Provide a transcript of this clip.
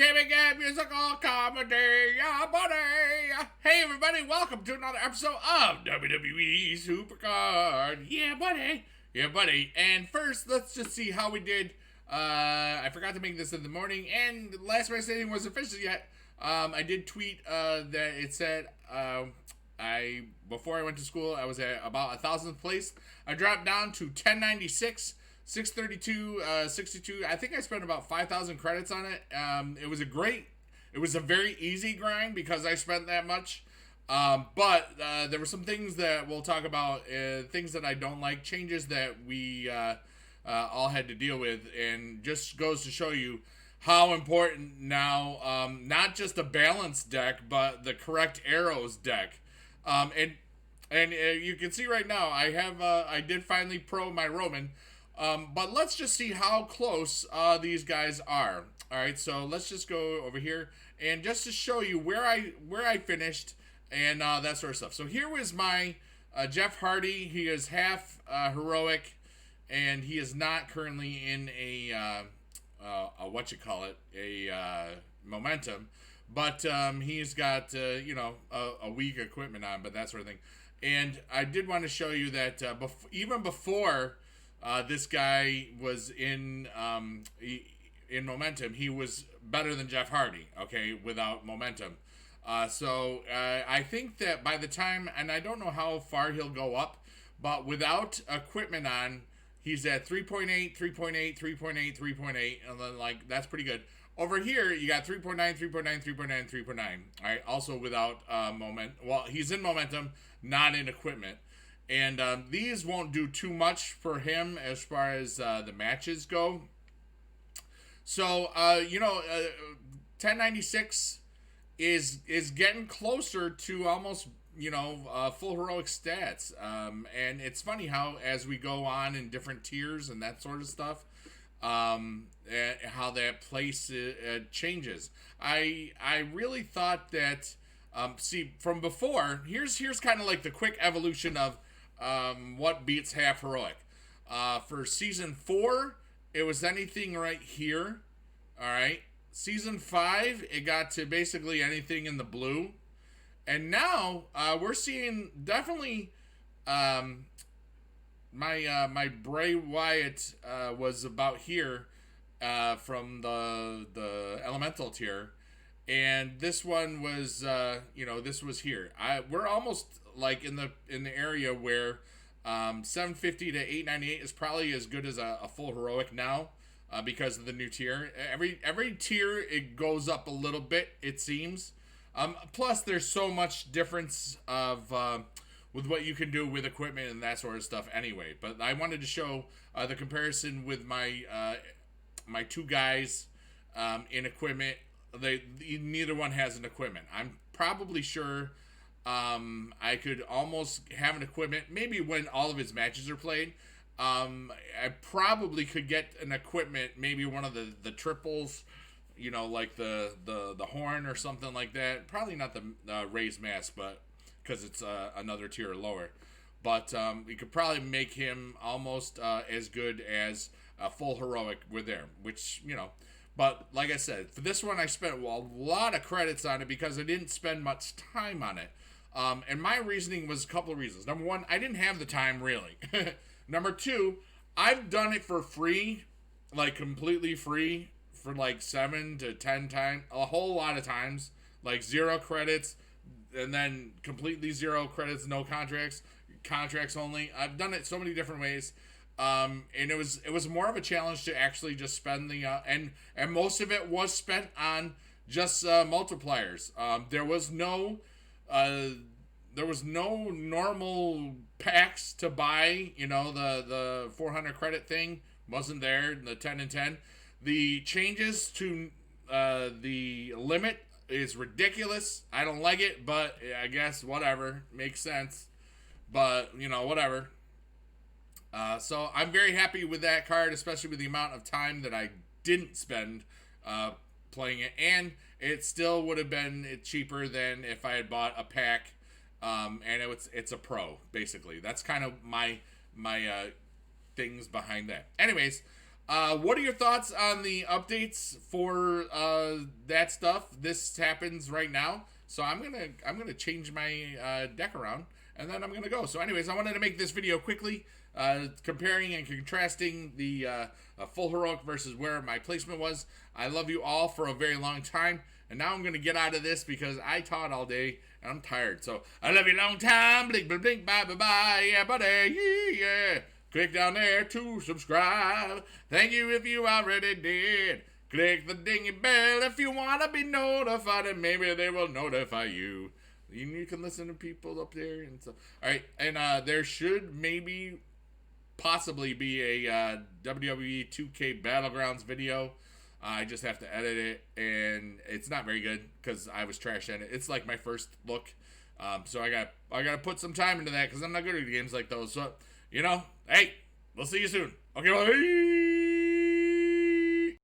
Can we get musical comedy? Yeah, buddy. Hey, everybody, welcome to another episode of WWE Supercard. Yeah, buddy. Yeah, buddy. And first, let's just see how we did. I forgot to make this in the morning, and last man standing wasn't official yet. I did tweet that it said before I went to school, I was at about 1,000th place. I dropped down to 1096. 632, 62. I think I spent about 5,000 credits on it. It was a very easy grind because I spent that much. But there were some things that we'll talk about, things that I don't like, changes that we all had to deal with, and just goes to show you how important now, not just a balanced deck, but the correct arrows deck. And you can see right now, I did finally pro my Roman. But let's just see how close these guys are. All right, so let's just go over here and just to show you where I finished and that sort of stuff. So here was my Jeff Hardy. He is half heroic, and he is not currently in a momentum, but he's got a weak equipment on, but that sort of thing. And I did want to show you that even before. This guy was in momentum. He was better than Jeff Hardy, okay, without momentum. So I think that by the time, and I don't know how far he'll go up, but without equipment on, he's at 3.8, 3.8, 3.8, 3.8, and then that's pretty good. Over here, you got 3.9, 3.9, 3.9, 3.9. All right, also without well, he's in momentum, not in equipment. And these won't do too much for him as far as the matches go. So, 1096 is getting closer to almost, full heroic stats. And it's funny how as we go on in different tiers and that sort of stuff, how that place changes. I really thought that, from before, here's kind of like the quick evolution of what beats half heroic. For season 4, it was anything right here. All right. Season 5, it got to basically anything in the blue. And now we're seeing definitely my Bray Wyatt was about here from the elemental tier. And this one was, this was here. We're almost like in the area where 750 to 898 is probably as good as a full heroic now because of the new tier. Every tier it goes up a little bit, it seems. Plus, there's so much difference of with what you can do with equipment and that sort of stuff. Anyway, but I wanted to show the comparison with my my two guys in equipment. Neither one has an equipment. I'm probably sure I could almost have an equipment maybe when all of his matches are played. I probably could get an equipment, maybe one of the triples, like the horn or something like that. Probably not the raised mask, but because it's another tier lower. But we could probably make him almost as good as a full heroic with there, which But like I said, for this one, I spent a lot of credits on it because I didn't spend much time on it. And my reasoning was a couple of reasons. Number one, I didn't have the time, really. Number two, I've done it for free, like completely free, for like 7 to 10 times, a whole lot of times, like 0 credits, and then completely 0 credits, no contracts only. I've done it so many different ways. And it was more of a challenge to actually just spend the and most of it was spent on just multipliers. There was no normal packs to buy. The 400 credit thing wasn't there. The 10 and 10. The changes to the limit is ridiculous. I don't like it, but I guess whatever, makes sense. But whatever. So I'm very happy with that card, especially with the amount of time that I didn't spend playing it, and it still would have been cheaper than if I had bought a pack. And it's a pro, basically. That's kind of my things behind that. Anyways, What are your thoughts on the updates for that stuff? This happens right now, so I'm gonna change my deck around, and then I'm gonna go. So, anyways, I wanted to make this video quickly, comparing and contrasting the full heroic versus where my placement was. I love you all for a very long time, and now I'm gonna get out of this because I taught all day and I'm tired. So I love you long time. Blink, blink, blink, bye, bye, bye. Yeah, buddy, yeah. Click down there to subscribe. Thank you if you already did. Click the dingy bell if you want to be notified, and maybe they will notify you. You can listen to people up there and stuff. Alright, and there should possibly be a WWE 2K Battlegrounds video. I just have to edit it, and it's not very good because I was trash at it. It's like my first look. So I gotta put some time into that because I'm not good at games like those. So, you know, hey, we'll see you soon. Okay, bye.